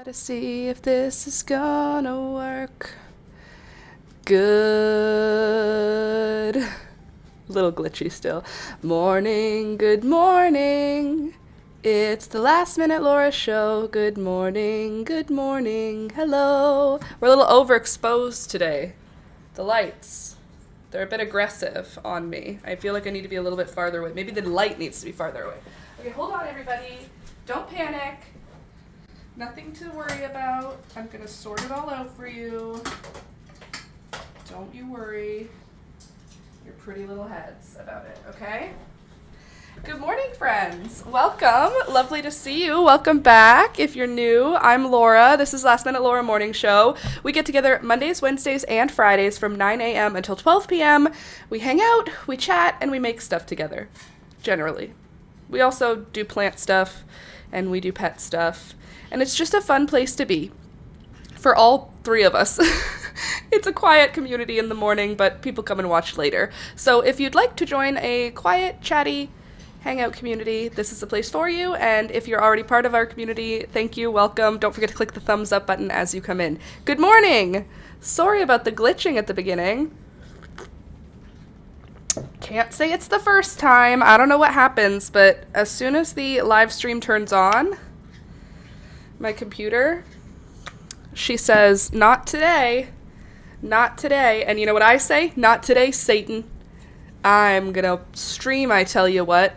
To see if this is gonna work. Good. Little glitchy still. Morning, good morning. It's the Last Minute Laura show. Good morning, good morning. Hello. We're a little overexposed today. The lights. They're a bit aggressive on me. I feel like I need to be a little bit farther away. Maybe the light needs to be farther away. Okay, hold on, everybody. Don't panic. Nothing to worry about. I'm going to sort it all out for you. Don't you worry your pretty little heads about it, okay? Good morning, friends. Welcome. Lovely to see you. Welcome back. If you're new, I'm Laura. This is Last Minute Laura Morning Show. We get together Mondays, Wednesdays, and Fridays from 9 a.m. until 12 p.m. We hang out, we chat, and we make stuff together, generally. We also do plant stuff, and we do pet stuff. And it's just a fun place to be for all three of us. It's a quiet community in the morning, but people come and watch later. So if you'd like to join a quiet, chatty, hangout community, this is the place for you. And if you're already part of our community, thank you, welcome. Don't forget to click the thumbs up button as you come in. Good morning! Sorry about the glitching at the beginning. Can't say it's the first time. I don't know what happens, but as soon as the live stream turns on, my computer, she says, not today, not today. And you know what I say? Not today, Satan. I'm gonna stream, I tell you what.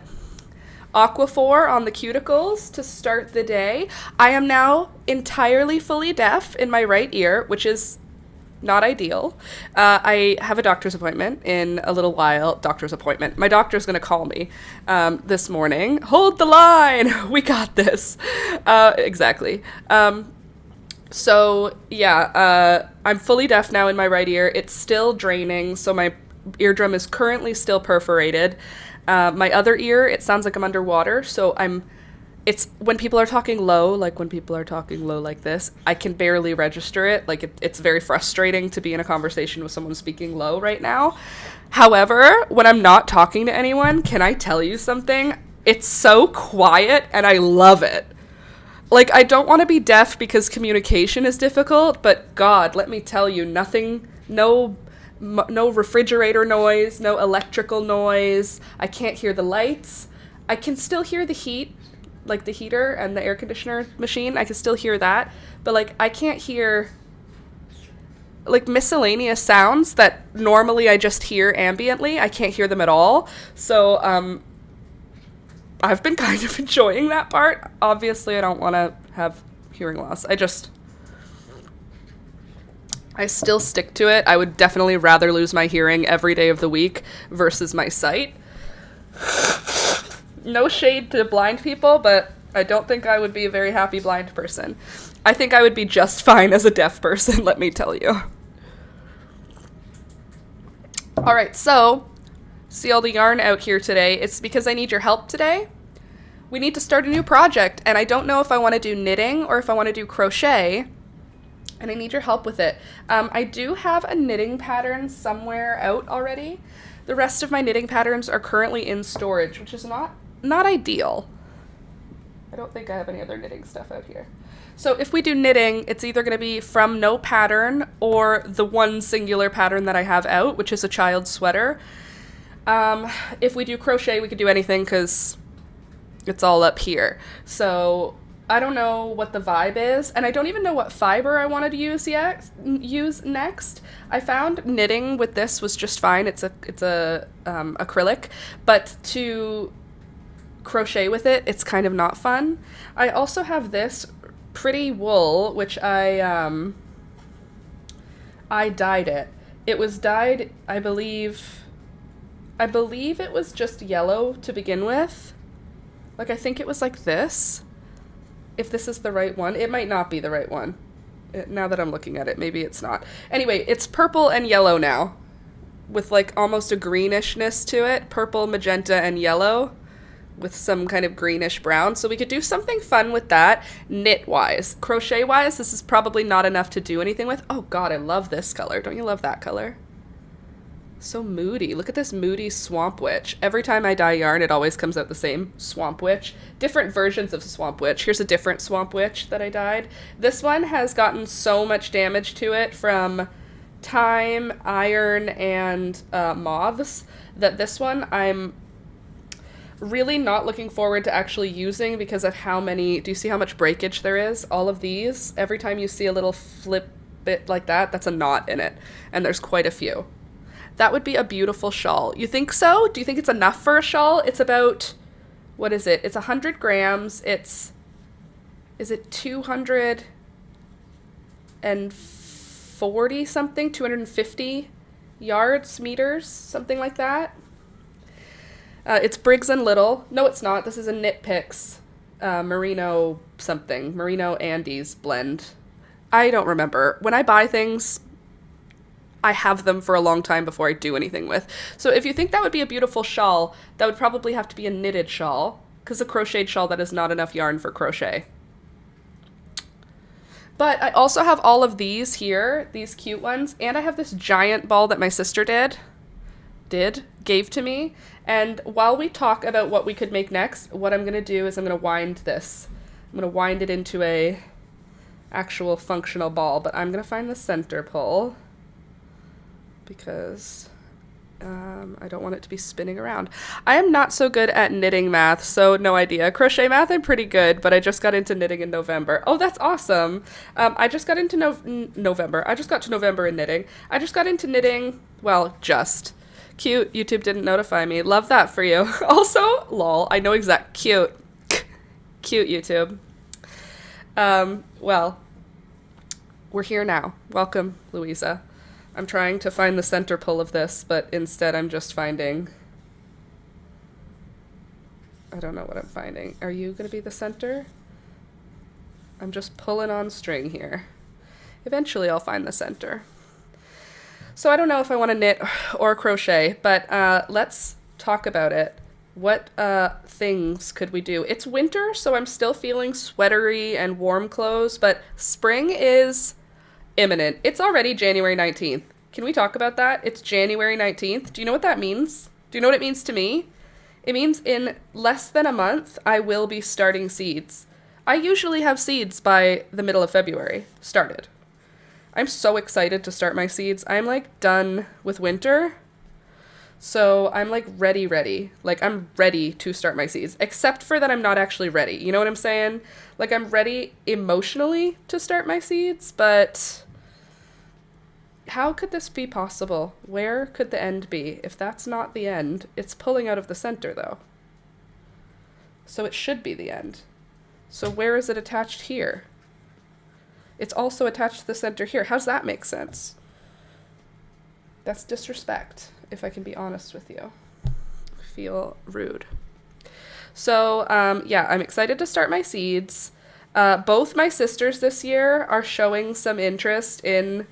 Aquaphor on the cuticles to start the day. I am now entirely fully deaf in my right ear, which is Not ideal. I have a doctor's appointment in a little while. Doctor's appointment. My doctor's going to call me this morning. Hold the line. We got this. Exactly. So, yeah, I'm fully deaf now in my right ear. It's still draining, so my eardrum is currently still perforated. My other ear, it sounds like I'm underwater, so it's when people are talking low, like when people are talking low like this, I can barely register it. Like, it's very frustrating to be in a conversation with someone speaking low right now. However, when I'm not talking to anyone, can I tell you something? It's so quiet, and I love it. Like, I don't want to be deaf because communication is difficult, but God, let me tell you, no refrigerator noise, no electrical noise. I can't hear the lights. I can still hear the heat, like the heater and the air conditioner machine. I can still hear that, but like, I can't hear like miscellaneous sounds that normally I just hear ambiently. I can't hear them at all. So, I've been kind of enjoying that part. Obviously, I don't want to have hearing loss. I still stick to it. I would definitely rather lose my hearing every day of the week versus my sight. No shade to blind people, but I don't think I would be a very happy blind person. I think I would be just fine as a deaf person, let me tell you. All right, so see all the yarn out here today. It's because I need your help today. We need to start a new project, and I don't know if I want to do knitting or if I want to do crochet, and I need your help with it. I do have a knitting pattern somewhere out already. The rest of my knitting patterns are currently in storage, which is not ideal. I don't think I have any other knitting stuff out here. So if we do knitting, it's either going to be from no pattern or the one singular pattern that I have out, which is a child's sweater. If we do crochet, we could do anything because it's all up here. So I don't know what the vibe is, and I don't even know what fiber I wanted to use next. I found knitting with this was just fine. It's a acrylic, but to crochet with it, it's kind of not fun. I also have this pretty wool, which I dyed it. It was dyed, I believe it was just yellow to begin with. Like, I think it was like this. If this is the right one, it might not be the right one. Now that I'm looking at it, maybe it's not. Anyway, it's purple and yellow now, with like almost a greenishness to it. Purple, magenta, and yellow, with some kind of greenish brown. So we could do something fun with that, knit-wise. Crochet-wise, this is probably not enough to do anything with. Oh God, I love this color. Don't you love that color? So moody. Look at this moody Swamp Witch. Every time I dye yarn, it always comes out the same Swamp Witch. Different versions of Swamp Witch. Here's a different Swamp Witch that I dyed. This one has gotten so much damage to it from time, iron, and moths that this one I'm really not looking forward to actually using because of how many... Do you see how much breakage there is? All of these, every time you see a little flip bit like that, that's a knot in it. And there's quite a few. That would be a beautiful shawl. You think so? Do you think it's enough for a shawl? It's about, what is it? It's 100 grams. Is it 240 something? 250 meters? Something like that? It's Briggs & Little. No, it's not. This is a Knit Picks Merino something. Merino Andes blend. I don't remember. When I buy things, I have them for a long time before I do anything with. So if you think that would be a beautiful shawl, that would probably have to be a knitted shawl, because a crocheted shawl, that is not enough yarn for crochet. But I also have all of these here, these cute ones, and I have this giant ball that my sister gave to me. And while we talk about what we could make next, what I'm going to do is I'm going to wind this. I'm going to wind it into a actual functional ball, but I'm going to find the center pole, because I don't want it to be spinning around. I am not so good at knitting math, so no idea. Crochet math, I'm pretty good, but I just got into knitting in November. Oh, that's awesome. I just got into November. I just got to November in knitting. I just got into knitting, well, just. Cute, YouTube didn't notify me. Love that for you. Also, lol, I know cute. Cute, YouTube. Well, we're here now. Welcome, Louisa. I'm trying to find the center pull of this, but instead I'm just finding... I don't know what I'm finding. Are you going to be the center? I'm just pulling on string here. Eventually I'll find the center. So I don't know if I want to knit or crochet, but let's talk about it. What things could we do? It's winter, so I'm still feeling sweatery and warm clothes, but spring is imminent. It's already January 19th. Can we talk about that? It's January 19th. Do you know what that means? Do you know what it means to me? It means in less than a month, I will be starting seeds. I usually have seeds by the middle of February started. I'm so excited to start my seeds. I'm like done with winter. So I'm like ready. Like I'm ready to start my seeds, except for that I'm not actually ready. You know what I'm saying? Like I'm ready emotionally to start my seeds, but how could this be possible? Where could the end be? If that's not the end, it's pulling out of the center though. So it should be the end. So where is it attached here? It's also attached to the center here. How's that make sense? That's disrespect, if I can be honest with you. I feel rude. So, yeah, I'm excited to start my seeds. Both my sisters this year are showing some interest in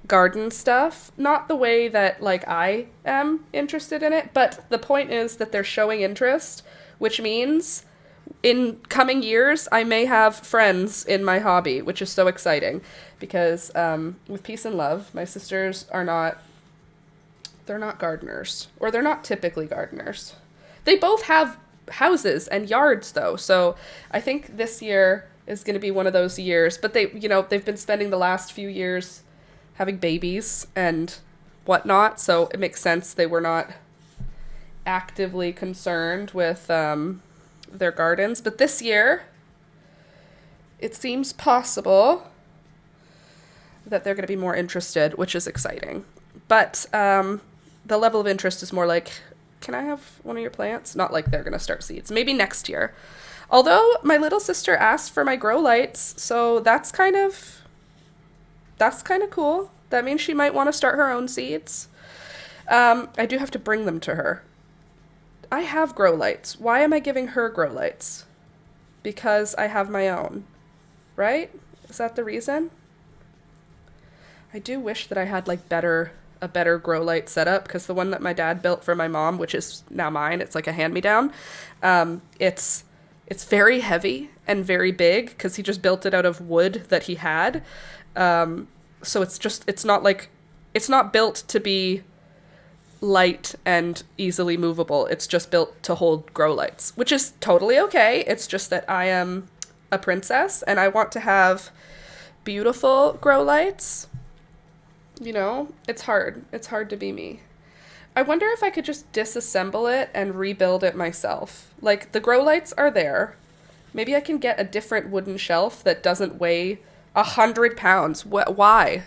garden stuff. Not the way that, like, I am interested in it, but the point is that they're showing interest, which means in coming years, I may have friends in my hobby, which is so exciting because with peace and love, my sisters are not, they're not gardeners, or they're not typically gardeners. They both have houses and yards though. So I think this year is going to be one of those years, but they, you know, they've been spending the last few years having babies and whatnot. So it makes sense. They were not actively concerned with, their gardens, but this year it seems possible that they're going to be more interested, which is exciting. But the level of interest is more like, can I have one of your plants? Not like they're going to start seeds. Maybe next year. Although my little sister asked for my grow lights, so that's kind of cool. That means she might want to start her own seeds. I do have to bring them to her. I have grow lights. Why am I giving her grow lights? Because I have my own, right? Is that the reason? I do wish that I had like a better grow light setup, because the one that my dad built for my mom, which is now mine, it's like a hand-me-down. It's very heavy and very big because he just built it out of wood that he had. So it's not built to be light and easily movable. It's just built to hold grow lights, which is totally okay. It's just that I am a princess and I want to have beautiful grow lights. You know, it's hard. It's hard to be me. I wonder if I could just disassemble it and rebuild it myself. Like, the grow lights are there. Maybe I can get a different wooden shelf that doesn't weigh 100 pounds. Why?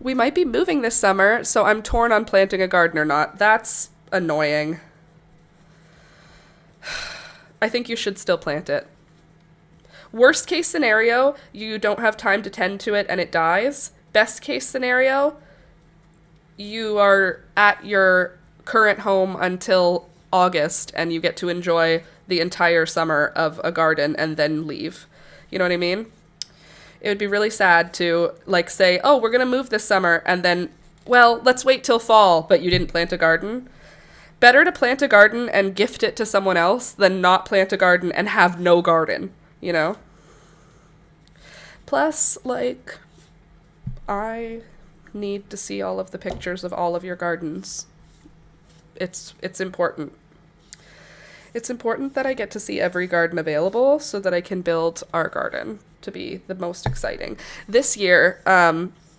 We might be moving this summer, so I'm torn on planting a garden or not. That's annoying. I think you should still plant it. Worst case scenario, you don't have time to tend to it and it dies. Best case scenario, you are at your current home until August and you get to enjoy the entire summer of a garden and then leave. You know what I mean? It would be really sad to, like, say, oh, we're going to move this summer, and then, well, let's wait till fall, but you didn't plant a garden. Better to plant a garden and gift it to someone else than not plant a garden and have no garden, you know? Plus, like, I need to see all of the pictures of all of your gardens. It's important. It's important that I get to see every garden available so that I can build our garden to be the most exciting. This year,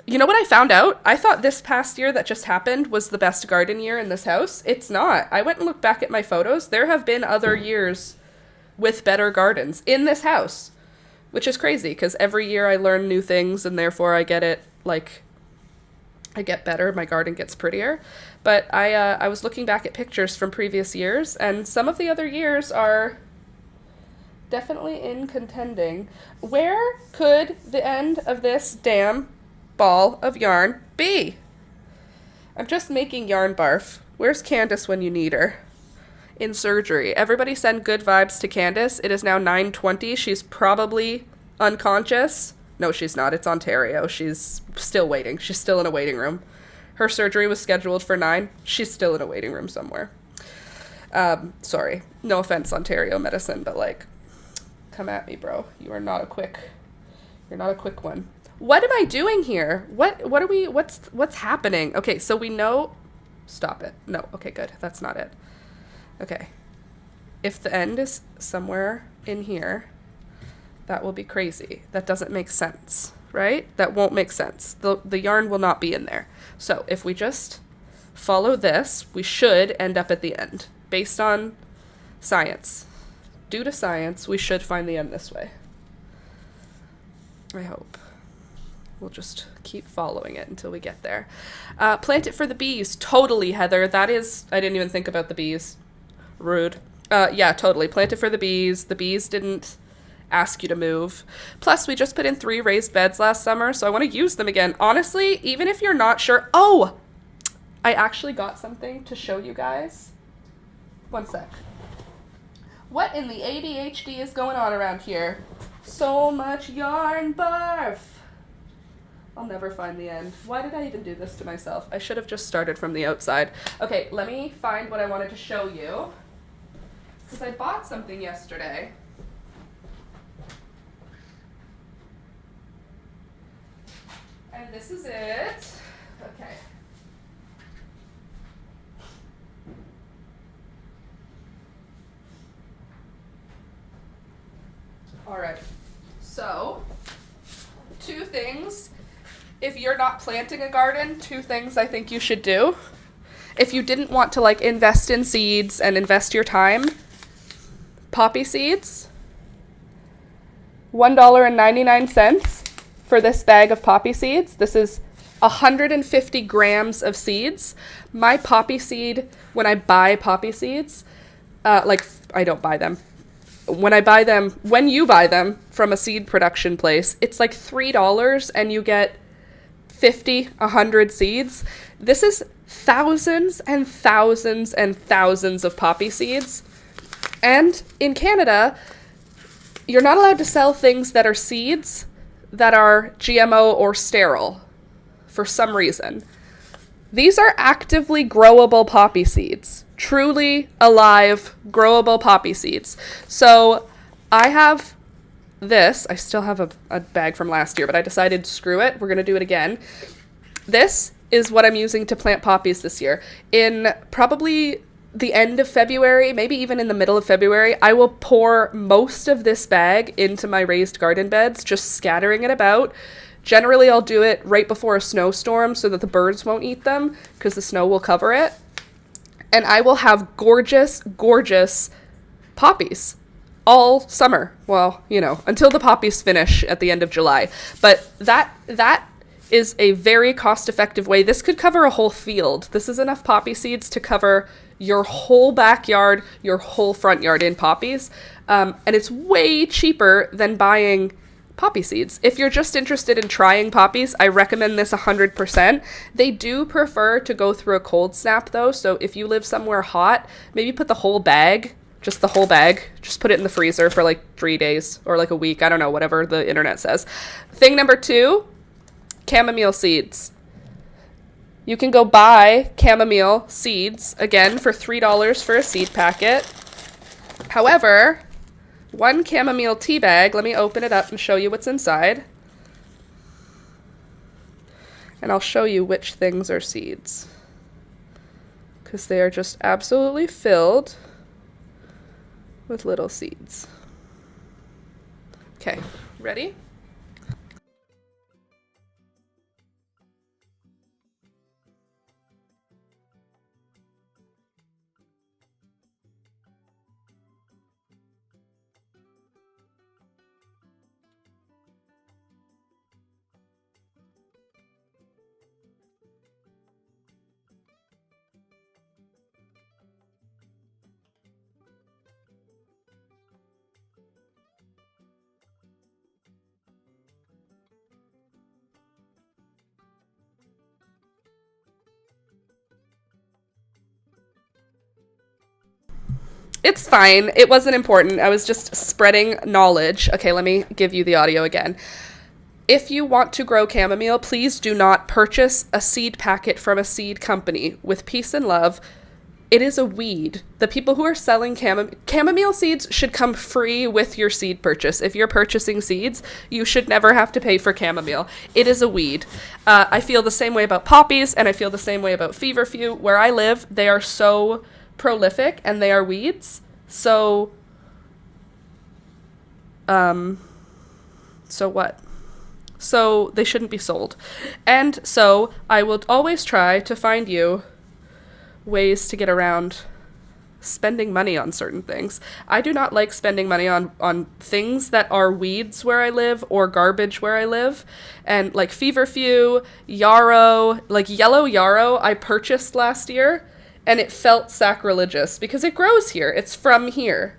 you know what I found out? I thought this past year that just happened was the best garden year in this house. It's not. I went and looked back at my photos. There have been other years with better gardens in this house, which is crazy because every year I learn new things and therefore I get it, like, I get better, my garden gets prettier. But I was looking back at pictures from previous years, and some of the other years are definitely in contending. Where could the end of this damn ball of yarn be? I'm just making yarn barf. Where's Candace when you need her? In surgery. Everybody send good vibes to Candace. It is now 9:20. She's probably unconscious. No, she's not. It's Ontario. She's still waiting. She's still in a waiting room. Her surgery was scheduled for 9. She's still in a waiting room somewhere. Sorry. No offense, Ontario medicine, but like, come at me, bro. You're not a quick one. What am I doing here? What's happening? Okay, so we know, stop it. No, okay, good. That's not it. Okay. If the end is somewhere in here, that will be crazy. That doesn't make sense, right? That won't make sense. The yarn will not be in there. So if we just follow this, we should end up at the end. Based on science. Due to science, we should find the end this way. I hope. We'll just keep following it until we get there. Plant it for the bees. Totally, Heather. That is, I didn't even think about the bees. Rude. Yeah, totally. Plant it for the bees. The bees didn't ask you to move. Plus, we just put in 3 raised beds last summer, so I want to use them again. Honestly, even if you're not sure. Oh! I actually got something to show you guys. One sec. What in the ADHD is going on around here? So much yarn barf. I'll never find the end. Why did I even do this to myself? I should have just started from the outside. Okay, let me find what I wanted to show you. Because I bought something yesterday. And this is it. Okay. All right. So, 2 things. If you're not planting a garden, 2 things I think you should do. If you didn't want to like invest in seeds and invest your time, poppy seeds. $1.99 for this bag of poppy seeds. This is 150 grams of seeds. My poppy seed, when I buy poppy seeds, I don't buy them. When you buy them from a seed production place, it's like $3 and you get 50, 100 seeds. This is thousands and thousands and thousands of poppy seeds. And in Canada, you're not allowed to sell things that are seeds that are GMO or sterile for some reason. These are actively growable poppy seeds. Truly alive, growable poppy seeds. So I have this. I still have a bag from last year, but I decided screw it. We're going to do it again. This is what I'm using to plant poppies this year. In probably the end of February, maybe even in the middle of February, I will pour most of this bag into my raised garden beds, just scattering it about. Generally, I'll do it right before a snowstorm so that the birds won't eat them because the snow will cover it. And I will have gorgeous, gorgeous poppies all summer. Well, until the poppies finish at the end of July. But that is a very cost-effective way. This could cover a whole field. This is enough poppy seeds to cover your whole backyard, your whole front yard in poppies. And it's way cheaper than buying poppy seeds. If you're just interested in trying poppies, I recommend this 100%. They do prefer to go through a cold snap though, so if you live somewhere hot, maybe put the whole bag, just put it in the freezer for like 3 days or like a week, I don't know, whatever the internet says. Thing number 2, chamomile seeds. You can go buy chamomile seeds, again, for $3 for a seed packet. However, 1 chamomile tea bag, let me open it up and show you what's inside. And I'll show you which things are seeds. Because they are just absolutely filled with little seeds. Okay, ready? It's fine. It wasn't important. I was just spreading knowledge. Okay, let me give you the audio again. If you want to grow chamomile, please do not purchase a seed packet from a seed company. With peace and love, it is a weed. The people who are selling chamomile seeds should come free with your seed purchase. If you're purchasing seeds, you should never have to pay for chamomile. It is a weed. I feel the same way about poppies, and I feel the same way about feverfew. Where I live, they are so prolific, and they are weeds. So what? So they shouldn't be sold. And so I will always try to find you ways to get around spending money on certain things. I do not like spending money on things that are weeds where I live or garbage where I live. And like feverfew, yarrow, like yellow yarrow I purchased last year, and it felt sacrilegious because it grows here. It's from here.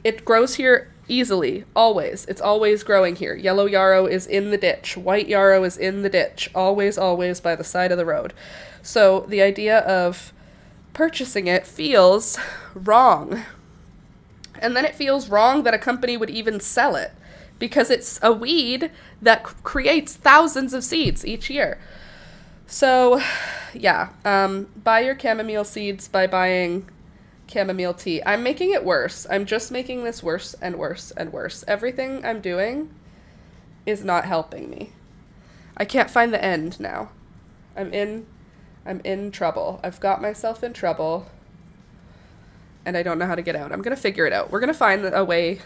It grows here easily, always. It's always growing here. Yellow yarrow is in the ditch. White yarrow is in the ditch. Always, always by the side of the road. So the idea of purchasing it feels wrong. And then it feels wrong that a company would even sell it because it's a weed that creates thousands of seeds each year. So, yeah, buy your chamomile seeds by buying chamomile tea. I'm making it worse. I'm just making this worse and worse and worse. Everything I'm doing is not helping me. I can't find the end now. I'm in trouble. I've got myself in trouble, and I don't know how to get out. I'm going to figure it out. We're going to find a way.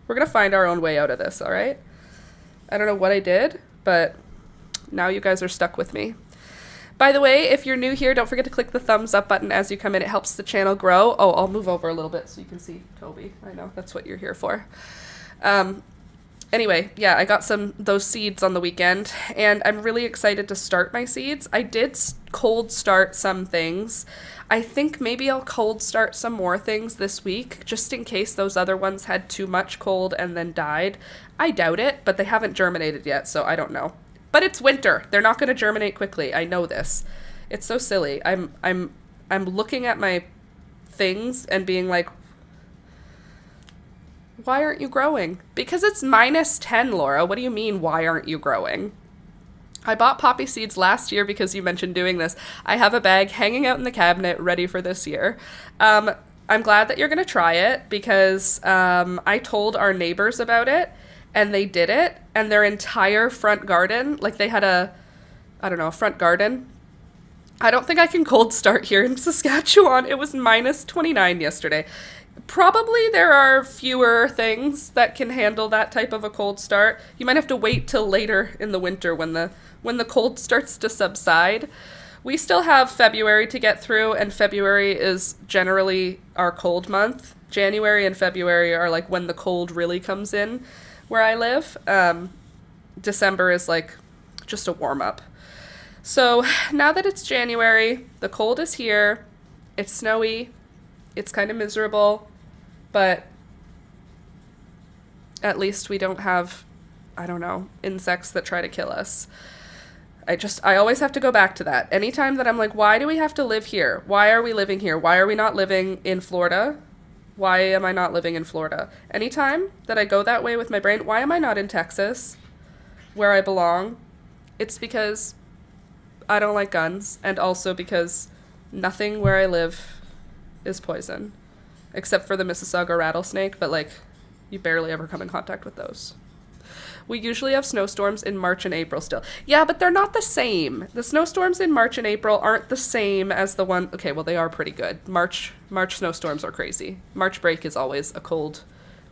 We're going to find our own way out of this, all right? I don't know what I did, but now you guys are stuck with me. By the way, if you're new here, don't forget to click the thumbs up button as you come in. It helps the channel grow. Oh, I'll move over a little bit so you can see Toby. I know, that's what you're here for. Anyway, yeah, I got those seeds on the weekend, and I'm really excited to start my seeds. I did cold start some things. I think maybe I'll cold start some more things this week, just in case those other ones had too much cold and then died. I doubt it, but they haven't germinated yet, so I don't know. But it's winter. They're not going to germinate quickly. I know this. It's so silly. I'm looking at my things and being like, why aren't you growing? Because it's -10, Laura. What do you mean, why aren't you growing? I bought poppy seeds last year because you mentioned doing this. I have a bag hanging out in the cabinet ready for this year. I'm glad that you're going to try it because I told our neighbors about it, and they did it, and their entire front garden, like they had a front garden. I don't think I can cold start here in Saskatchewan. It was -29 yesterday. Probably there are fewer things that can handle that type of a cold start. You might have to wait till later in the winter when the cold starts to subside. We still have February to get through, and February is generally our cold month. January and February are like when the cold really comes in where I live. December is like just a warm-up. So now that it's January, the cold is here, it's snowy, it's kind of miserable, but at least we don't have, insects that try to kill us. I always have to go back to that. Anytime that I'm like, why do we have to live here? Why are we living here? Why are we not living in Florida? Why am I not living in Florida? Anytime that I go that way with my brain, why am I not in Texas, where I belong? It's because I don't like guns, and also because nothing where I live is poison, except for the Mississauga rattlesnake, but like, you barely ever come in contact with those. We usually have snowstorms in March and April still. Yeah, but they're not the same. The snowstorms in March and April aren't the same as the one... Okay, well, they are pretty good. March snowstorms are crazy. March break is always a cold,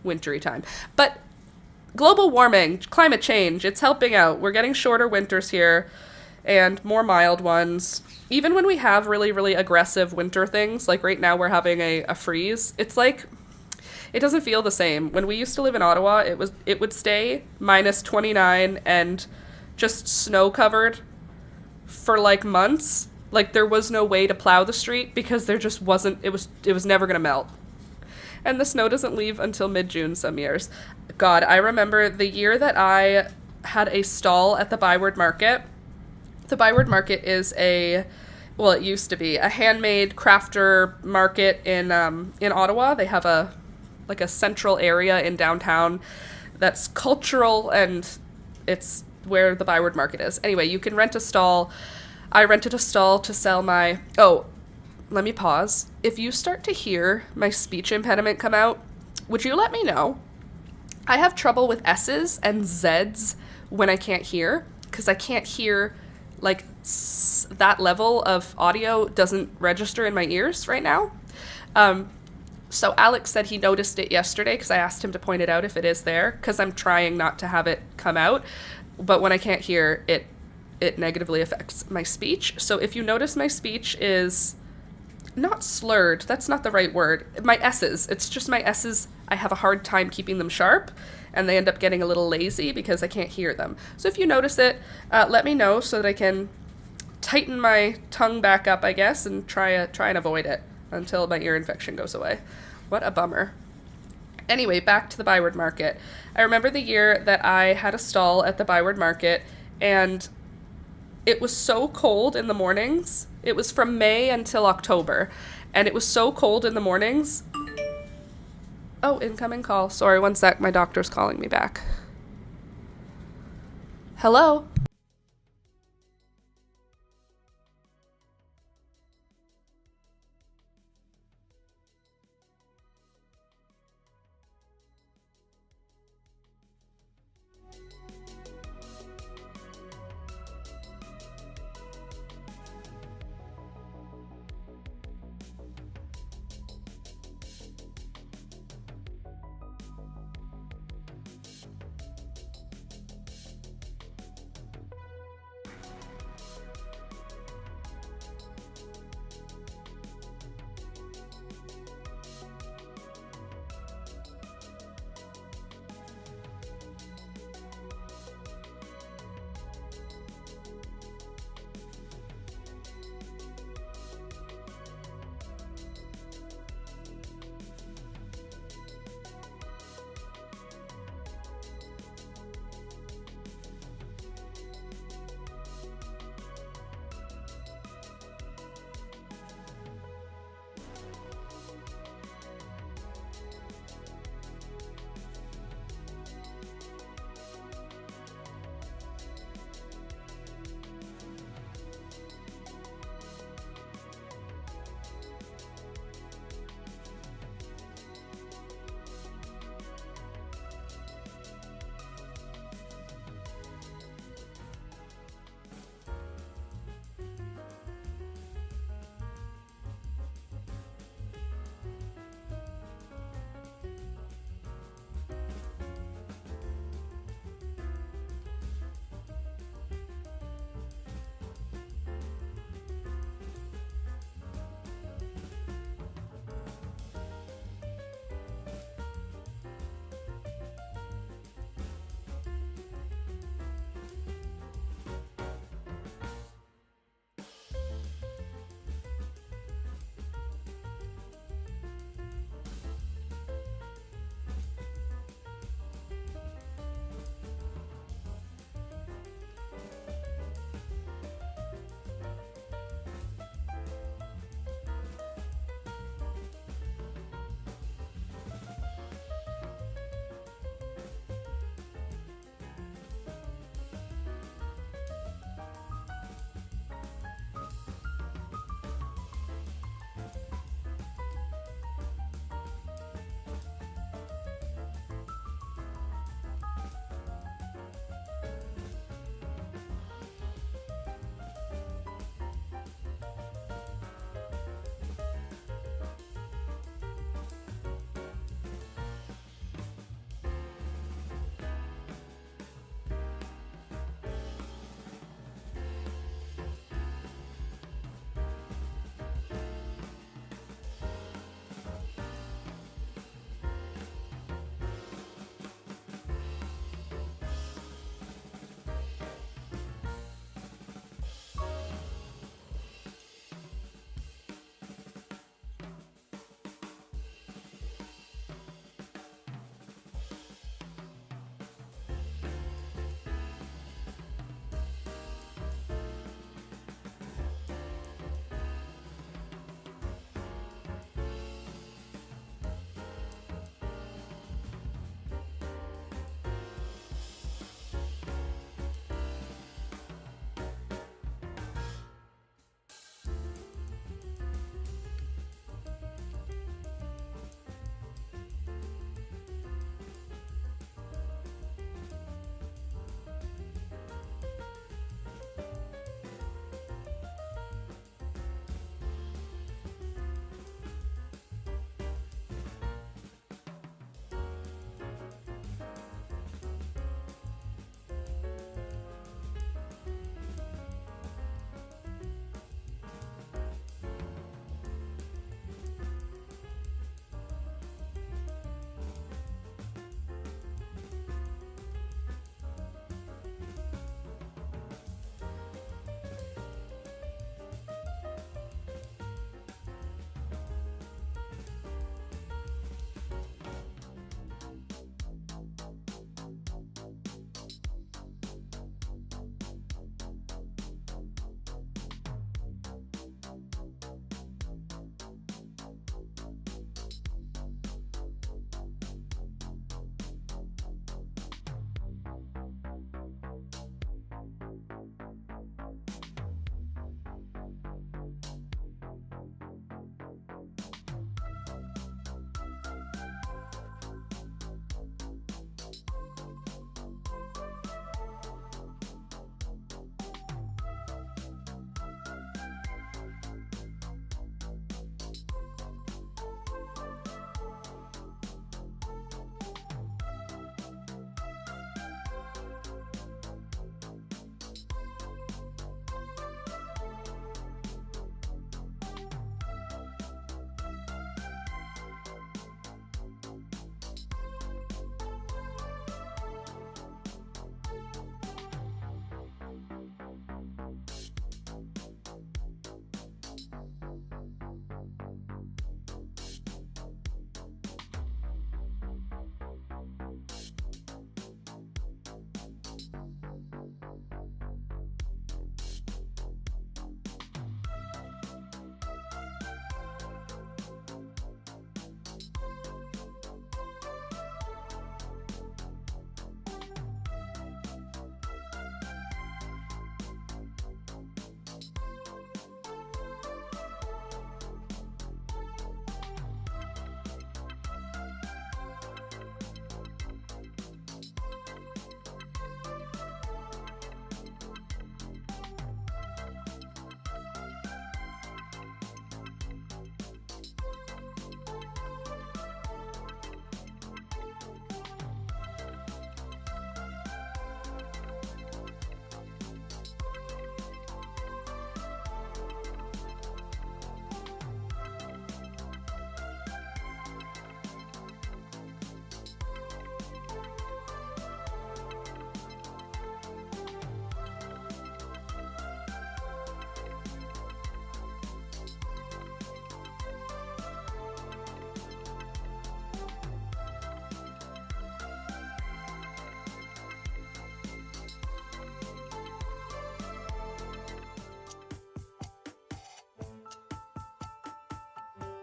wintry time. But global warming, climate change, it's helping out. We're getting shorter winters here and more mild ones. Even when we have really, really aggressive winter things, like right now we're having a freeze, it's like... It doesn't feel the same. When we used to live in Ottawa, it would stay -29 and just snow covered for like months. Like there was no way to plow the street because there just wasn't, it was never going to melt. And the snow doesn't leave until mid-June some years. God, I remember the year that I had a stall at the Byward Market. The Byward Market is well, it used to be a handmade crafter market in Ottawa. They have a like a central area in downtown that's cultural, and it's where the Byward Market is. Anyway, you can rent a stall. I rented a stall to sell my. Oh, let me pause. If you start to hear my speech impediment come out, would you let me know? I have trouble with S's and Z's when I can't hear, because I can't hear, like, that level of audio doesn't register in my ears right now. So Alex said he noticed it yesterday because I asked him to point it out if it is there, because I'm trying not to have it come out. But when I can't hear, it negatively affects my speech. So if you notice my speech is not slurred, that's not the right word. My S's, it's just my S's, I have a hard time keeping them sharp, and they end up getting a little lazy because I can't hear them. So if you notice it, let me know so that I can tighten my tongue back up, I guess, and try and avoid it until my ear infection goes away. What a bummer. Anyway, back to the Byward Market. I remember the year that I had a stall at the Byward Market, and it was so cold in the mornings. It was from May until October, and it was so cold in the mornings. Oh, incoming call. Sorry, one sec. My doctor's calling me back. Hello?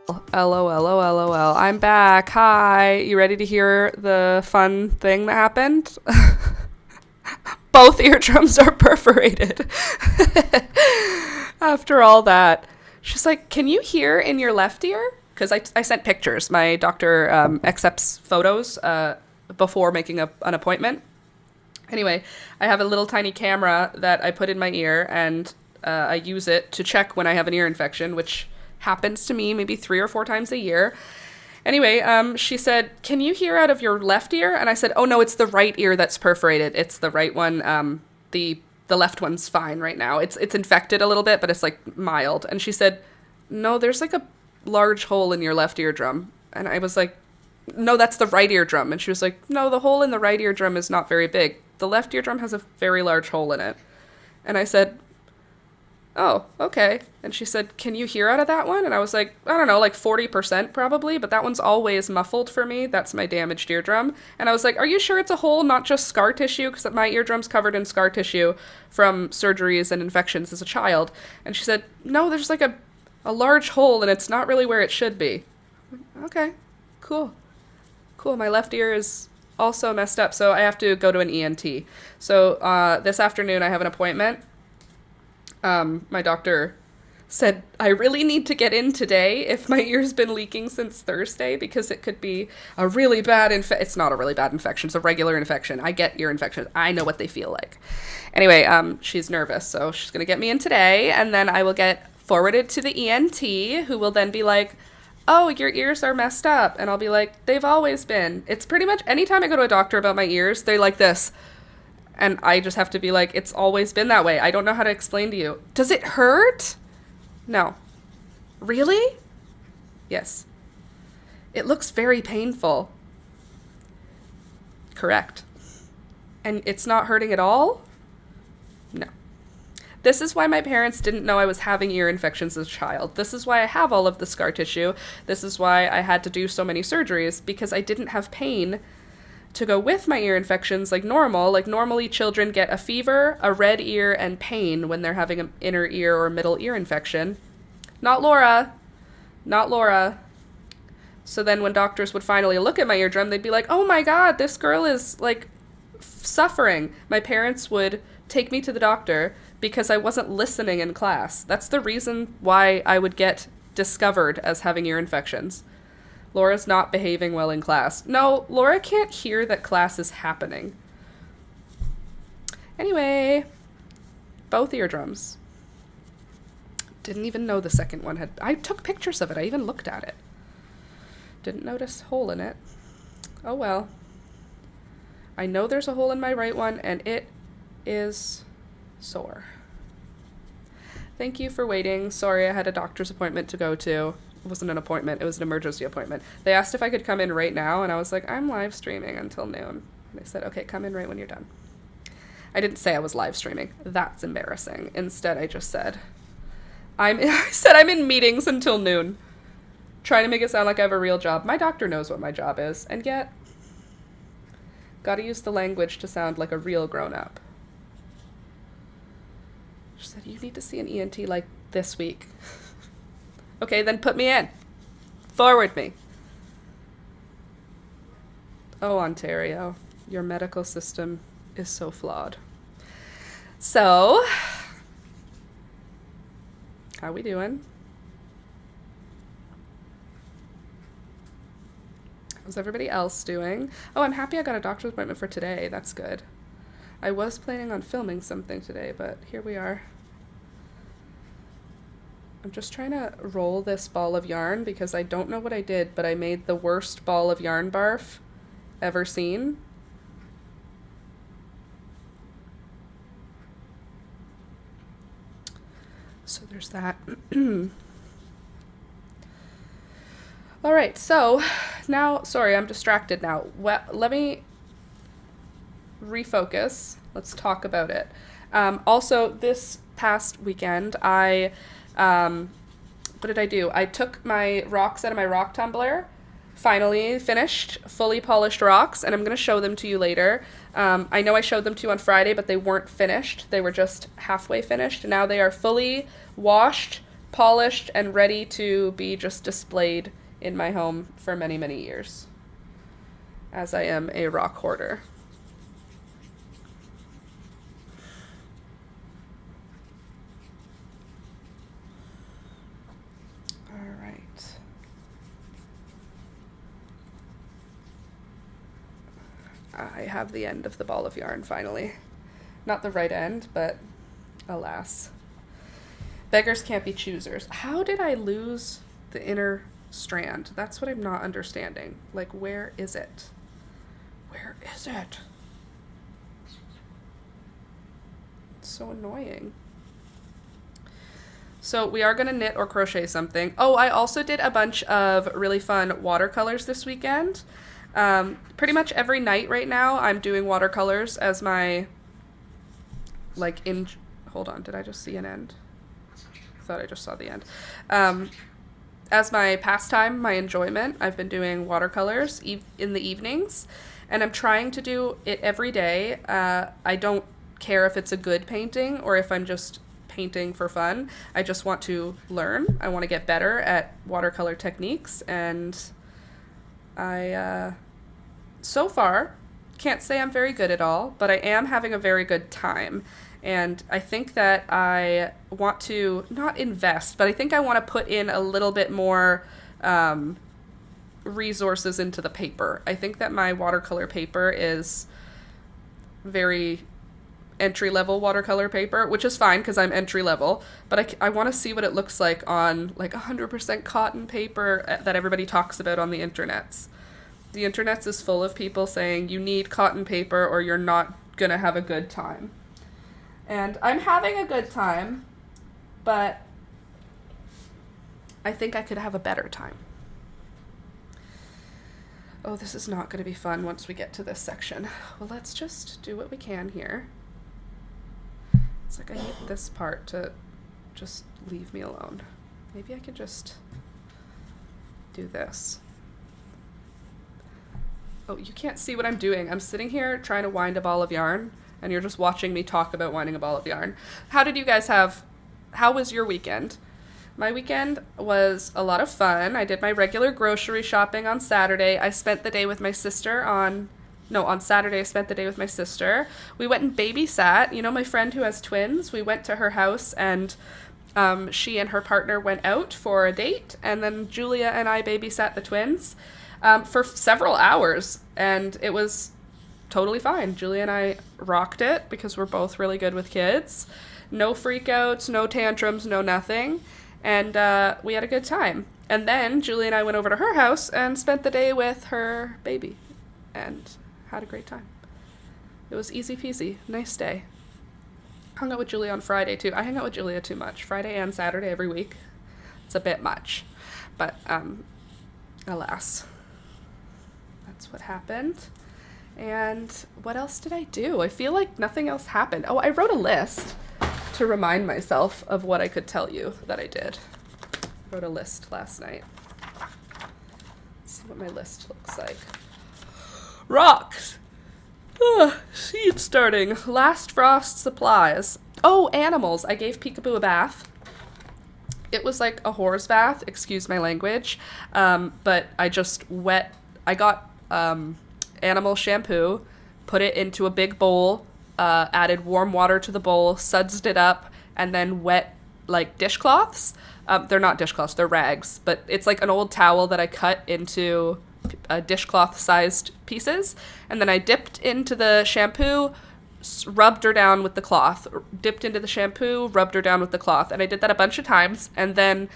LOL. I'm back. Hi. You ready to hear the fun thing that happened? Both eardrums are perforated. After all that, she's like, "Can you hear in your left ear?" Because I sent pictures. My doctor accepts photos before making an appointment. Anyway, I have a little tiny camera that I put in my ear, and I use it to check when I have an ear infection, which happens to me maybe 3 or 4 times a year. Anyway, she said, "Can you hear out of your left ear?" And I said, "Oh no, it's the right ear that's perforated. It's the right one. The left one's fine right now. It's infected a little bit, but it's like mild." And she said, "No, there's like a large hole in your left eardrum." And I was like, "No, that's the right eardrum." And she was like, "No, the hole in the right eardrum is not very big. The left eardrum has a very large hole in it." And I said, "Oh, okay." And she said, "Can you hear out of that one?" And I was like, "I don't know, like 40% probably, but that one's always muffled for me. That's my damaged eardrum." And I was like, "Are you sure it's a hole, not just scar tissue? Because my eardrum's covered in scar tissue from surgeries and infections as a child." And she said, "No, there's like a large hole and it's not really where it should be." Okay, cool. My left ear is also messed up, so I have to go to an ENT. So this afternoon I have an appointment. My doctor said I really need to get in today if my ear's been leaking since Thursday, because it could be a really bad it's not a really bad infection, it's a regular infection. I get ear infections. I know what they feel like. Anyway, she's nervous, so she's going to get me in today, and then I will get forwarded to the ENT, who will then be like, "Oh, your ears are messed up." And I'll be like, "They've always been." It's pretty much anytime I go to a doctor about my ears, they're like this. And I just have to be like, "It's always been that way. I don't know how to explain to you." "Does it hurt?" "No." "Really?" "Yes." "It looks very painful." "Correct." "And it's not hurting at all?" "No." This is why my parents didn't know I was having ear infections as a child. This is why I have all of the scar tissue. This is why I had to do so many surgeries, because I didn't have pain to go with my ear infections like normal. Like normally children get a fever, a red ear, and pain when they're having an inner ear or middle ear infection. Not Laura. Not Laura. So then when doctors would finally look at my eardrum, they'd be like, "Oh my God, this girl is like suffering." My parents would take me to the doctor because I wasn't listening in class. That's the reason why I would get discovered as having ear infections. Laura's not behaving well in class. No, Laura can't hear that class is happening. Anyway, both eardrums. Didn't even know the second one had... I took pictures of it. I even looked at it. Didn't notice a hole in it. Oh well. I know there's a hole in my right one, and it is sore. Thank you for waiting. Sorry, I had a doctor's appointment to go to. It wasn't an appointment, it was an emergency appointment. They asked if I could come in right now, and I was like, "I'm live streaming until noon." And they said, "Okay, come in right when you're done." I didn't say I was live streaming. That's embarrassing. Instead, I just said, I said I'm in meetings until noon. Trying to make it sound like I have a real job. My doctor knows what my job is, and yet, gotta use the language to sound like a real grown-up. She said, "You need to see an ENT like this week." Okay, then put me in. Forward me. Oh, Ontario, your medical system is so flawed. So, how we doing? How's everybody else doing? Oh, I'm happy I got a doctor's appointment for today. That's good. I was planning on filming something today, but here we are. I'm just trying to roll this ball of yarn because I don't know what I did, but I made the worst ball of yarn barf ever seen. So there's that. All right, so now, sorry, I'm distracted now. Well, let me refocus. Let's talk about it. Also, this past weekend, what did I do? I took my rocks out of my rock tumbler, finally finished, fully polished rocks, and I'm going to show them to you later. I know I showed them to you on Friday, but they weren't finished. They were just halfway finished. Now they are fully washed, polished and ready to be just displayed in my home for many, many years, as I am a rock hoarder. All right. I have the end of the ball of yarn finally. Not the right end, but alas. Beggars can't be choosers. How did I lose the inner strand? That's what I'm not understanding. Like, where is it? Where is it? It's so annoying. So we are going to knit or crochet something. Oh, I also did a bunch of really fun watercolors this weekend. Pretty much every night right now, I'm doing watercolors as my, hold on, did I just see an end? I thought I just saw the end. As my pastime, my enjoyment, I've been doing watercolors in the evenings, and I'm trying to do it every day. I don't care if it's a good painting or if I'm just painting for fun. I just want to learn. I want to get better at watercolor techniques, and I, so far, can't say I'm very good at all, but I am having a very good time. And I think that I want to not invest, but I think I want to put in a little bit more resources into the paper. I think that my watercolor paper is very entry-level watercolor paper, which is fine because I'm entry-level, but I want to see what it looks like on like 100% cotton paper that everybody talks about on the internets. The internets is full of people saying you need cotton paper or you're not going to have a good time. And I'm having a good time, but I think I could have a better time. Oh, this is not going to be fun once we get to this section. Well, let's just do what we can here. It's like I need this part to just leave me alone. Maybe I could just do this. Oh, you can't see what I'm doing. I'm sitting here trying to wind a ball of yarn, and you're just watching me talk about winding a ball of yarn. How was your weekend? My weekend was a lot of fun. I did my regular grocery shopping on Saturday. I spent the day with my sister on Saturday I spent the day with my sister. We went and babysat. You know, my friend who has twins, we went to her house, and she and her partner went out for a date, and then Julia and I babysat the twins for several hours, and it was totally fine. Julia and I rocked it because we're both really good with kids. No freakouts, no tantrums, no nothing. And we had a good time. And then Julia and I went over to her house and spent the day with her baby and had a great time. It was easy peasy. Nice day. Hung out with Julia on Friday too. I hang out with Julia too much. Friday and Saturday every week. It's a bit much. But alas. That's what happened. And what else did I do? I feel like nothing else happened. Oh, I wrote a list to remind myself of what I could tell you that I did. I wrote a list last night. Let's see what my list looks like. Rocks! Seed starting. Last frost supplies. Oh, animals. I gave Peekaboo a bath. It was like a horse bath, excuse my language. But I got animal shampoo, put it into a big bowl, added warm water to the bowl, sudsed it up, and then wet like dishcloths. They're not dishcloths, they're rags, but it's like an old towel that I cut into dishcloth-sized pieces, and then I dipped into the shampoo, rubbed her down with the cloth, dipped into the shampoo, rubbed her down with the cloth, and I did that a bunch of times, and then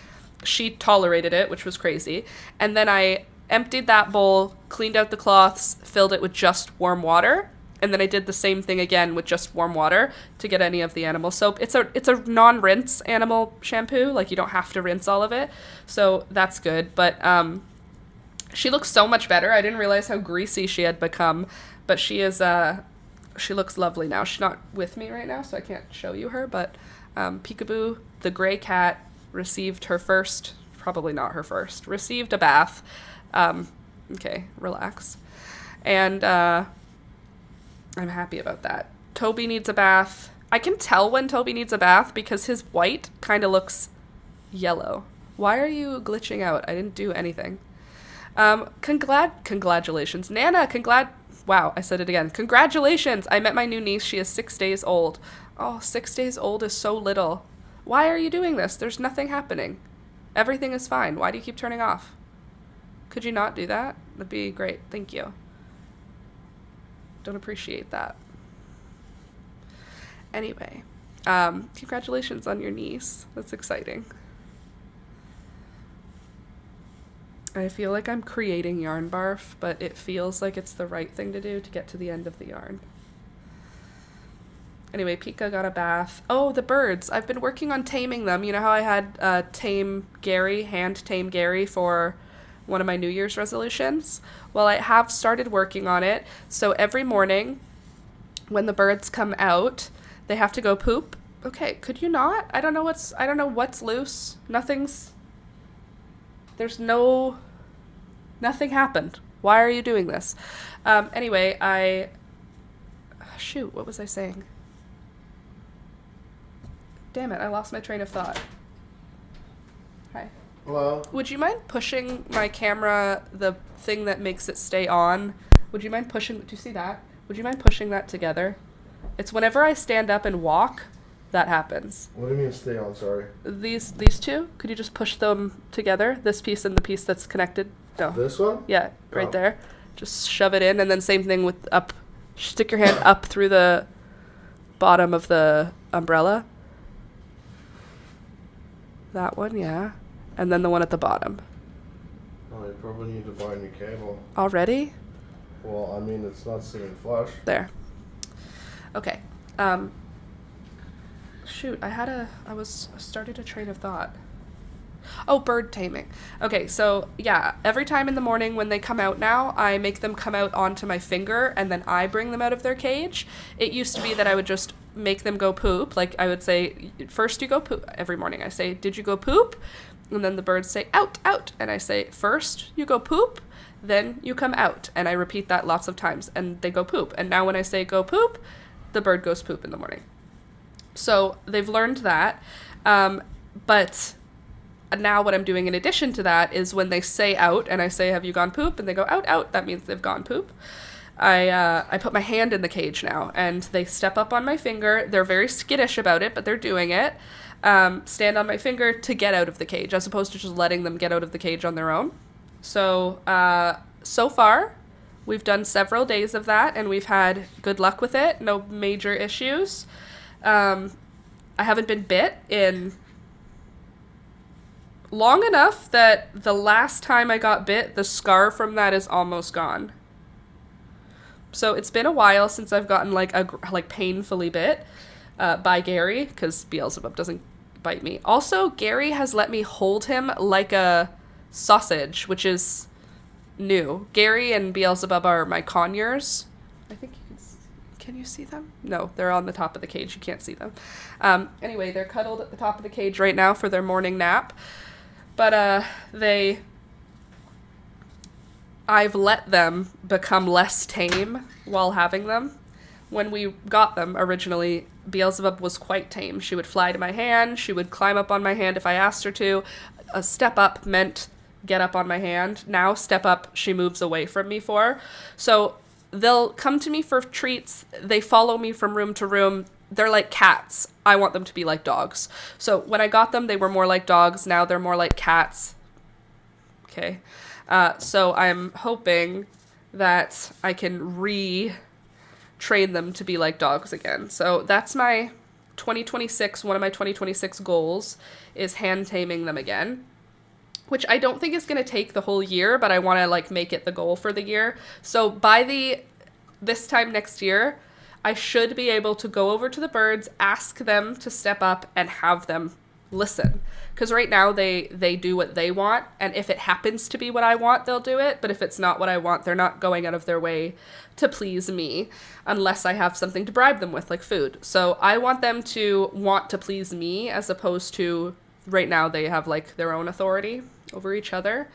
she tolerated it, which was crazy, and then I emptied that bowl, cleaned out the cloths, filled it with just warm water, and then I did the same thing again with just warm water to get any of the animal soap. It's a non-rinse animal shampoo, like you don't have to rinse all of it, so that's good. But she looks so much better. I didn't realize how greasy she had become, but she looks lovely now. She's not with me right now, so I can't show you her, but Peekaboo, the gray cat, received her first, probably not her first, received a bath. Okay, relax. And I'm happy about that. Toby needs a bath. I can tell when Toby needs a bath because his white kind of looks yellow. Why are you glitching out? I didn't do anything. Congratulations. Nana, wow, I said it again. Congratulations. I met my new niece. She is 6 days old. Oh, 6 days old is so little. Why are you doing this? There's nothing happening. Everything is fine. Why do you keep turning off? Could you not do that? That'd be great. Thank you. Don't appreciate that. Anyway, congratulations on your niece. That's exciting. I feel like I'm creating yarn barf, but it feels like it's the right thing to do to get to the end of the yarn. Anyway, Pika got a bath. Oh, the birds. I've been working on taming them. You know how I had hand tame Gary for one of my New Year's resolutions? Well, I have started working on it. So every morning when the birds come out, they have to go poop. Okay, could you not? I don't know what's loose. Nothing happened. Why are you doing this? Anyway, shoot, what was I saying? Damn it, I lost my train of thought. Hi. Hello? Would you mind pushing my camera, the thing that makes it stay on? Would you mind pushing, do you see that? Would you mind pushing that together? It's whenever I stand up and walk, that happens. What do you mean stay on, sorry? These two, could you just push them together? This piece and the piece that's connected? No. This one? Yeah, right there. Just shove it in, and then same thing with up. Stick your hand up through the bottom of the umbrella. That one, yeah. And then the one at the bottom. Oh, you probably need to buy a new cable. Already? Well, I mean, it's not sitting flush. There. Okay. Shoot, I started a train of thought. Oh, bird taming. Okay, so yeah, every time in the morning when they come out now, I make them come out onto my finger and then I bring them out of their cage. It used to be that I would just make them go poop. Like I would say, first you go poop. Every morning I say, did you go poop? And then the birds say, out, out. And I say, first you go poop, then you come out. And I repeat that lots of times and they go poop. And now when I say go poop, the bird goes poop in the morning. So they've learned that. But now what I'm doing in addition to that is when they say out and I say, have you gone poop? And they go out, out. That means they've gone poop. I put my hand in the cage now and they step up on my finger. They're very skittish about it, but they're doing it. Stand on my finger to get out of the cage as opposed to just letting them get out of the cage on their own. So, so far we've done several days of that and we've had good luck with it. No major issues. I haven't been bit in long enough that the last time I got bit, the scar from that is almost gone. So it's been a while since I've gotten like painfully bit by Gary, because Beelzebub doesn't bite me. Also, Gary has let me hold him like a sausage, which is new. Gary and Beelzebub are my conures. I think can you see them? No, they're on the top of the cage. You can't see them. Anyway, they're cuddled at the top of the cage right now for their morning nap. But I've let them become less tame while having them. When we got them originally, Beelzebub was quite tame. She would fly to my hand. She would climb up on my hand if I asked her to. A step up meant get up on my hand. Now step up, she moves away from me for. So they'll come to me for treats. They follow me from room to room. They're like cats. I want them to be like dogs. So when I got them, they were more like dogs. Now they're more like cats. Okay. So I'm hoping that I can retrain them to be like dogs again. So that's my 2026, one of my 2026 goals is hand taming them again, which I don't think is going to take the whole year, but I want to make it the goal for the year. So by this time next year, I should be able to go over to the birds, ask them to step up and have them listen. Because right now they do what they want, and if it happens to be what I want, they'll do it. But if it's not what I want, they're not going out of their way to please me unless I have something to bribe them with, like food. So I want them to want to please me as opposed to right now they have their own authority over each other.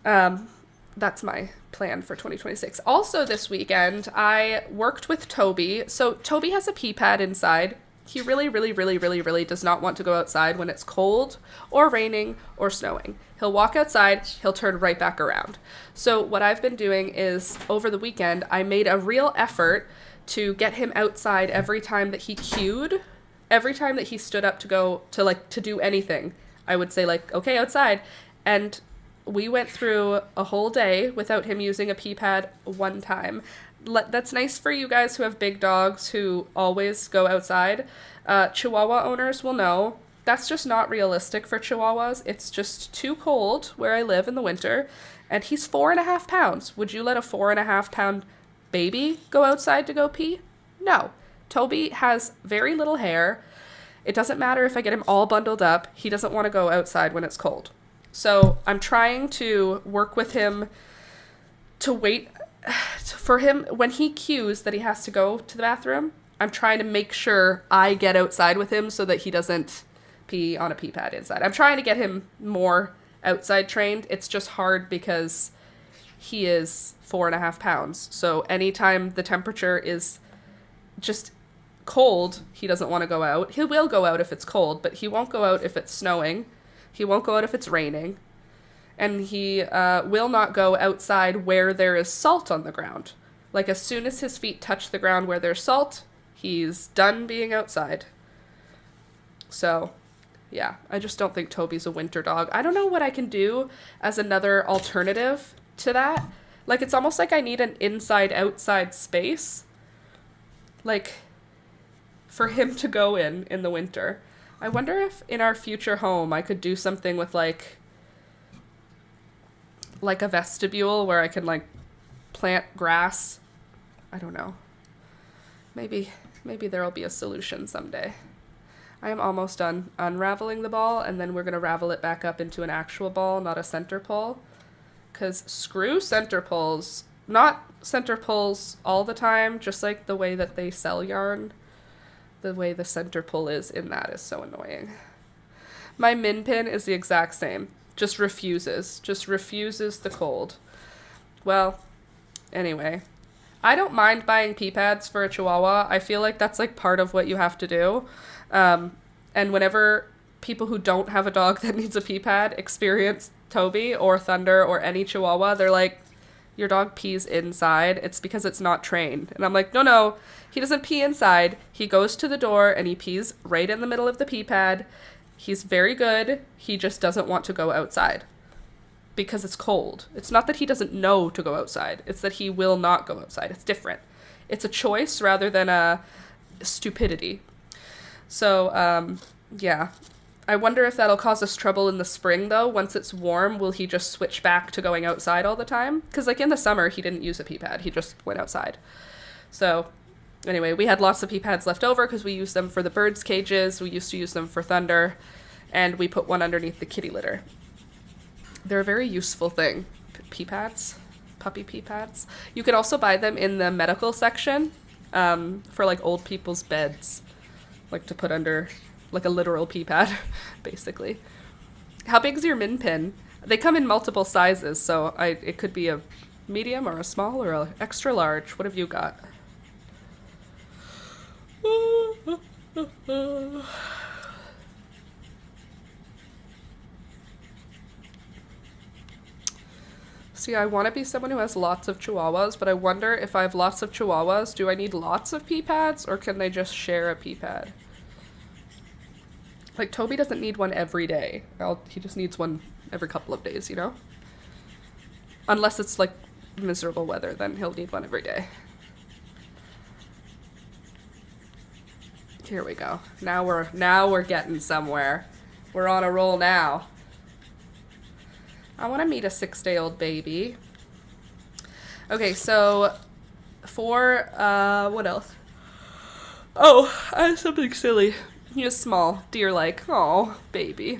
That's my plan for 2026. Also this weekend, I worked with Toby. So Toby has a pee pad inside. He really, really, really, really, really does not want to go outside when it's cold or raining or snowing. He'll walk outside, he'll turn right back around. So what I've been doing is, over the weekend, I made a real effort to get him outside every time that he cued, every time that he stood up to go to do anything. I would say like, okay, outside. And we went through a whole day without him using a pee pad one time. That's nice for you guys who have big dogs who always go outside. Chihuahua owners will know that's just not realistic for Chihuahuas. It's just too cold where I live in the winter, and he's 4.5 pounds. Would you let a 4.5 pound baby go outside to go pee? No. Toby has very little hair. It doesn't matter if I get him all bundled up. He doesn't want to go outside when it's cold. So I'm trying to work with him to wait for him when he cues that he has to go to the bathroom. I'm trying to make sure I get outside with him so that he doesn't pee on a pee pad inside. I'm trying to get him more outside trained. It's just hard because he is 4.5 pounds. So anytime the temperature is just cold, he doesn't want to go out. He will go out if it's cold, but he won't go out if it's snowing. He won't go out if it's raining. And he will not go outside where there is salt on the ground. Like, as soon as his feet touch the ground where there's salt, he's done being outside. So, yeah, I just don't think Toby's a winter dog. I don't know what I can do as another alternative to that. Like, it's almost like I need an inside-outside space, like, for him to go in the winter. I wonder if in our future home I could do something with, like a vestibule where I can, like, plant grass. I don't know. Maybe there'll be a solution someday. I am almost done unraveling the ball, and then we're going to ravel it back up into an actual ball, not a center pull. Because screw center pulls. Not center pulls all the time, just like the way that they sell yarn. The way the center pull is in that is so annoying. My min pin is the exact same. Just refuses the cold. Well, anyway, I don't mind buying pee pads for a Chihuahua. I feel like that's like part of what you have to do. And whenever people who don't have a dog that needs a pee pad experience Toby or Thunder or any Chihuahua, they're like, your dog pees inside. It's because it's not trained. And I'm like, no, he doesn't pee inside. He goes to the door and he pees right in the middle of the pee pad. He's very good. He just doesn't want to go outside because it's cold. It's not that he doesn't know to go outside. It's that he will not go outside. It's different. It's a choice rather than a stupidity. So, yeah. I wonder if that'll cause us trouble in the spring, though. Once it's warm, will he just switch back to going outside all the time? Because, like, in the summer, he didn't use a pee pad. He just went outside. So, anyway, we had lots of pee pads left over because we used them for the birds' cages. We used to use them for Thunder. And we put one underneath the kitty litter. They're a very useful thing. Pee pads. Puppy pee pads. You can also buy them in the medical section for, like, old people's beds. Like, to put under, like, a literal pee pad, basically. How big is your min pin? They come in multiple sizes, so it could be a medium or a small or a extra large. What have you got? See, I want to be someone who has lots of Chihuahuas, but I wonder if I have lots of Chihuahuas, do I need lots of pee pads, or can they just share a pee pad? Like, Toby doesn't need one every day. He just needs one every couple of days, you know? Unless it's, like, miserable weather, then he'll need one every day. Here we go. Now we're getting somewhere. We're on a roll now. I want to meet a 6-day-old baby. Okay, so for, what else? Oh, I have something silly. He is small, deer-like. Oh, baby.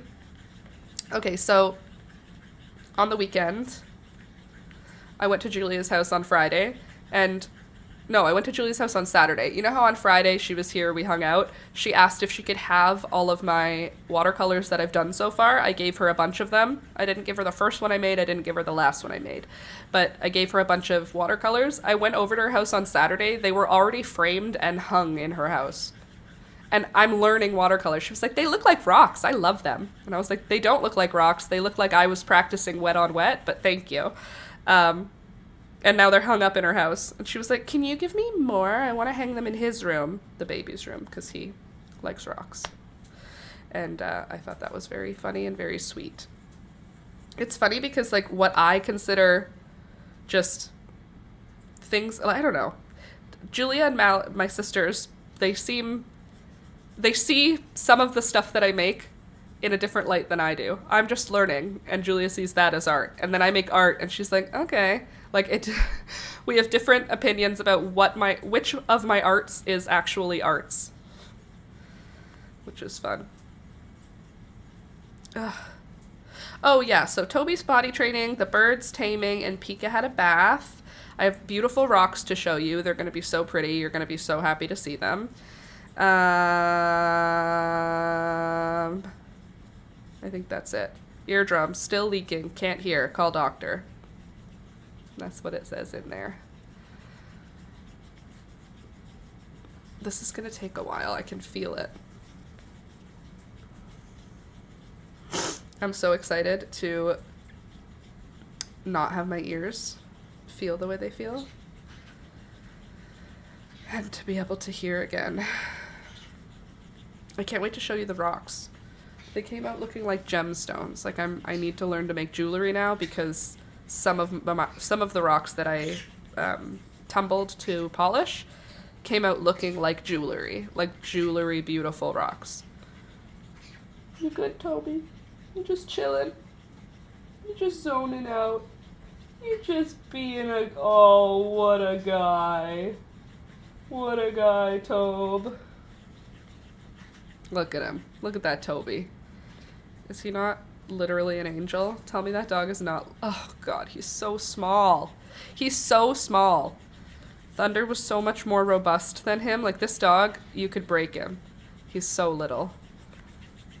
Okay, so on the weekend, I went to Julia's house on Friday, and no, I went to Julie's house on Saturday. You know how on Friday she was here, we hung out? She asked if she could have all of my watercolors that I've done so far. I gave her a bunch of them. I didn't give her the first one I made. I didn't give her the last one I made. But I gave her a bunch of watercolors. I went over to her house on Saturday. They were already framed and hung in her house. And I'm learning watercolor. She was like, they look like rocks. I love them. And I was like, they don't look like rocks. They look like I was practicing wet on wet, but thank you. And now they're hung up in her house. And she was like, can you give me more? I want to hang them in his room, the baby's room, because he likes rocks. And I thought that was very funny and very sweet. It's funny because, like, what I consider just things, I don't know. Julia and my sisters, they see some of the stuff that I make in a different light than I do. I'm just learning, and Julia sees that as art. And then I make art, and she's like, okay. Like, it, we have different opinions about which of my arts is actually arts. Which is fun. Ugh. Oh, yeah, so Toby's potty training, the birds taming, and Pika had a bath. I have beautiful rocks to show you. They're going to be so pretty. You're going to be so happy to see them. I think that's it. Eardrum, still leaking, can't hear, call doctor. That's what it says in there. This is going to take a while. I can feel it. I'm so excited to not have my ears feel the way they feel. And to be able to hear again. I can't wait to show you the rocks. They came out looking like gemstones. Like I need to learn to make jewelry now because some of the rocks that I tumbled to polish came out looking like jewelry beautiful rocks. You good, Toby? You just chilling? You just zoning out? You just being oh, what a guy. What a guy, Tobe. Look at him. Look at that Toby. Is he not literally an angel? Tell me that dog is not. Oh, God, he's so small. He's so small. Thunder was so much more robust than him. Like, this dog, you could break him. He's so little.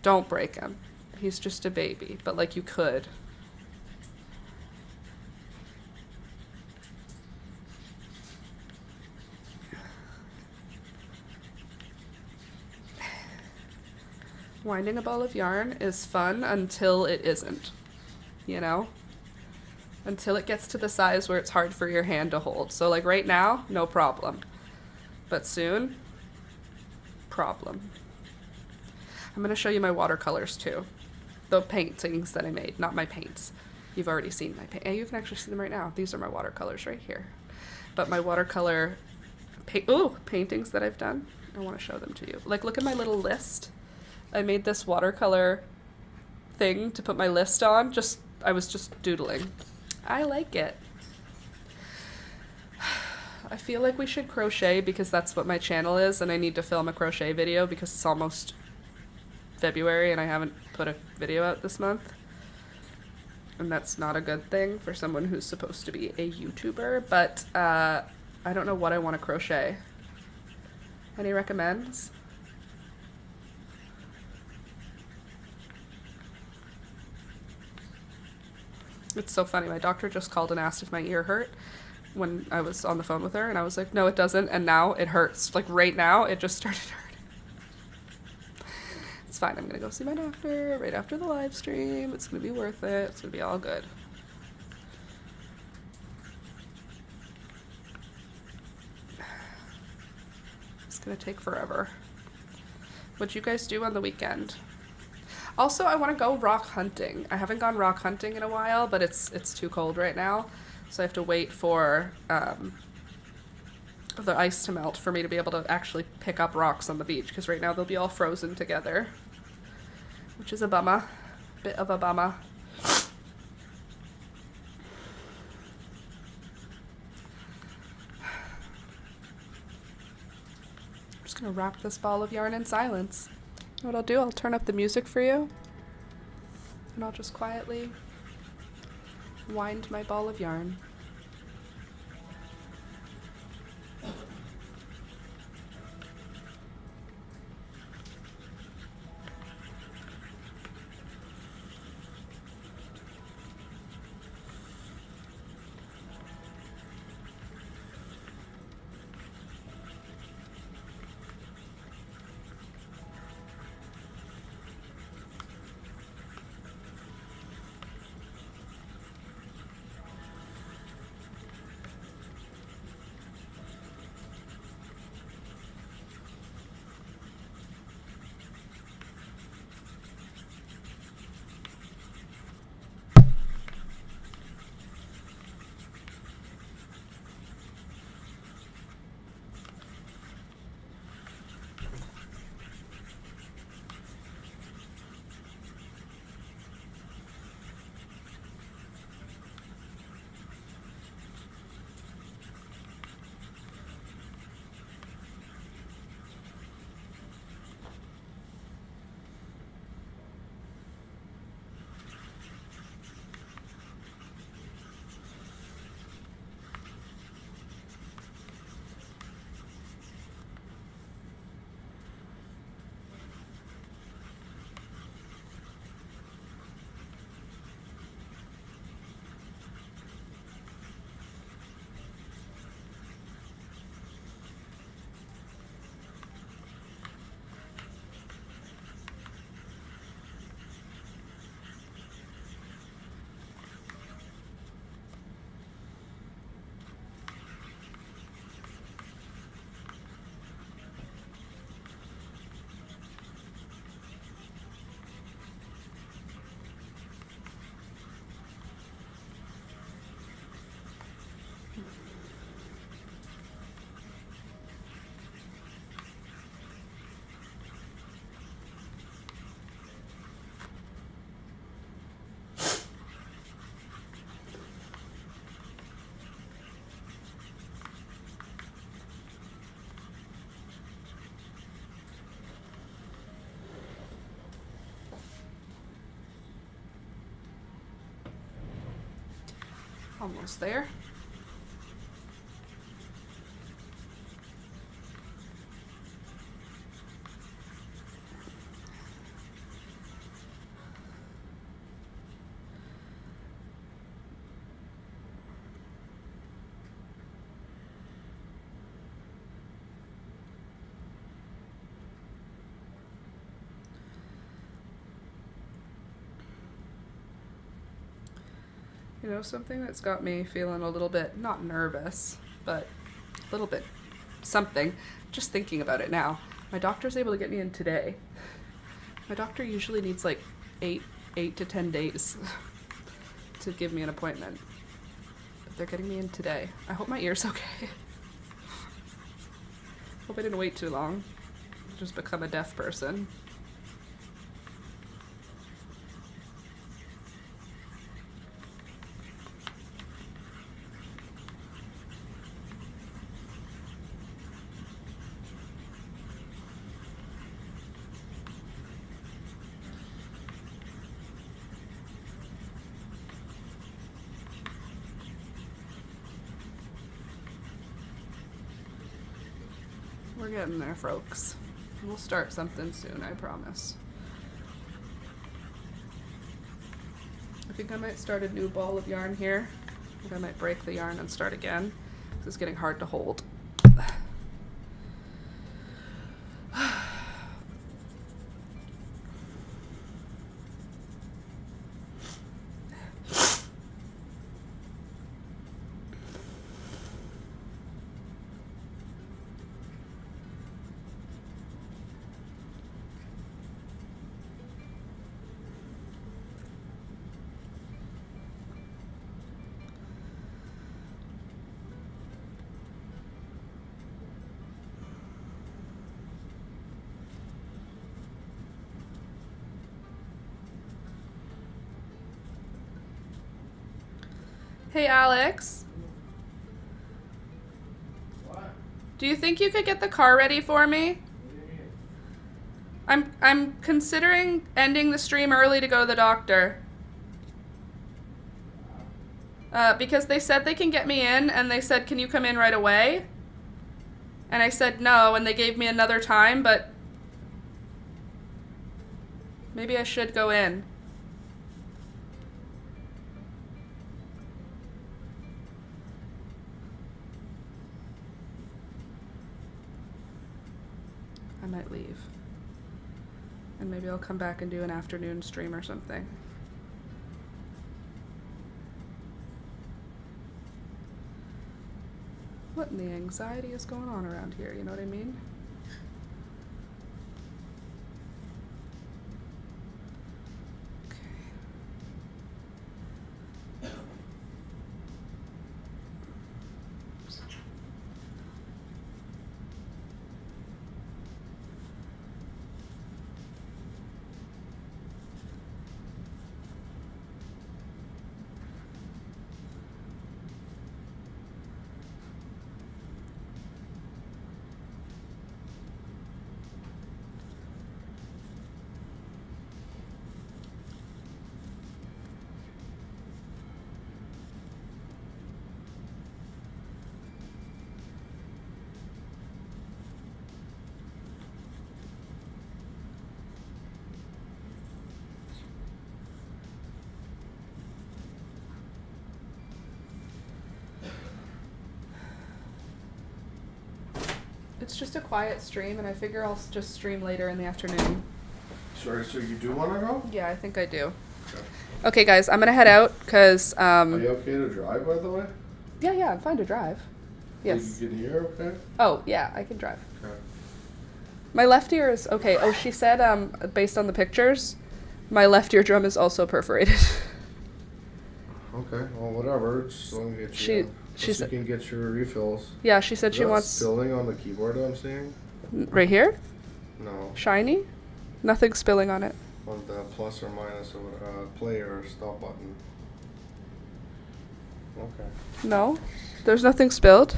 Don't break him. He's just a baby, but, like, you could. Winding a ball of yarn is fun until it isn't, you know? Until it gets to the size where it's hard for your hand to hold. So, like, right now, no problem. But soon, problem. I'm going to show you my watercolors, too. The paintings that I made, not my paints. You've already seen my paint. And you can actually see them right now. These are my watercolors right here. But my watercolor paintings that I've done, I want to show them to you. Like, look at my little list. I made this watercolor thing to put my list on. I was just doodling. I like it. I feel like we should crochet because that's what my channel is, and I need to film a crochet video because it's almost February and I haven't put a video out this month. And that's not a good thing for someone who's supposed to be a YouTuber, but I don't know what I want to crochet. Any recommends? It's so funny. My doctor just called and asked if my ear hurt when I was on the phone with her, and I was like, no, it doesn't, and now it hurts. Like, right now, it just started hurting. It's fine. I'm gonna go see my doctor right after the live stream. It's gonna be worth it. It's gonna be all good. It's gonna take forever. What'd you guys do on the weekend? Also, I want to go rock hunting. I haven't gone rock hunting in a while, but it's too cold right now, so I have to wait for the ice to melt for me to be able to actually pick up rocks on the beach, because right now they'll be all frozen together, which is a bummer. Bit of a bummer. I'm just gonna wrap this ball of yarn in silence. What I'll do, I'll turn up the music for you, and I'll just quietly wind my ball of yarn. Almost there. You know, something that's got me feeling a little bit, not nervous, but a little bit something, just thinking about it now. My doctor's able to get me in today. My doctor usually needs like 8 to 10 days to give me an appointment. But they're getting me in today. I hope my ear's okay. Hope I didn't wait too long. Just become a deaf person. We're getting there, folks. We'll start something soon, I promise. I think I might start a new ball of yarn here. I think I might break the yarn and start again. This is getting hard to hold. Hey, Alex. What? Do you think you could get the car ready for me? I'm considering ending the stream early to go to the doctor. Because they said they can get me in, and they said, can you come in right away? And I said no, and they gave me another time, but maybe I should go in. I might leave. And maybe I'll come back and do an afternoon stream or something. What in the anxiety is going on around here, you know what I mean? It's just a quiet stream, and I figure I'll just stream later in the afternoon. Sorry, so you do want to go? Yeah, I think I do. Okay. Okay, guys, I'm gonna head out, because, Are you okay to drive, by the way? yeah, I'm fine to drive. Yes. You can hear okay? Oh, yeah, I can drive. Okay. My left ear is okay. Oh, she said, based on the pictures, my left eardrum is also perforated. Okay, well, whatever. Just let me get you. She so said, you can get your refills. yeah, she said Is she that wants spilling on the keyboard I'm seeing? right here, No. shiny, nothing spilling on it. On the plus or minus or play or stop button. Okay. No, there's nothing spilled.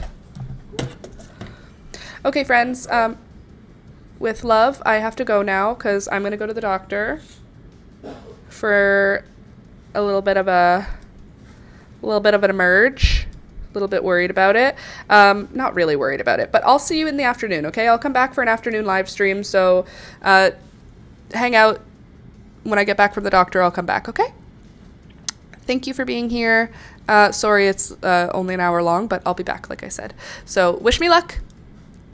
Okay, friends, with love, I have to go now because I'm going to go to the doctor for a little bit of a A little bit of an emerge. A little bit worried about it. Not really worried about it, but I'll see you in the afternoon, okay? I'll come back for an afternoon live stream, so hang out. When I get back from the doctor, I'll come back, okay? Thank you for being here. Sorry it's only an hour long, but I'll be back, like I said. So wish me luck.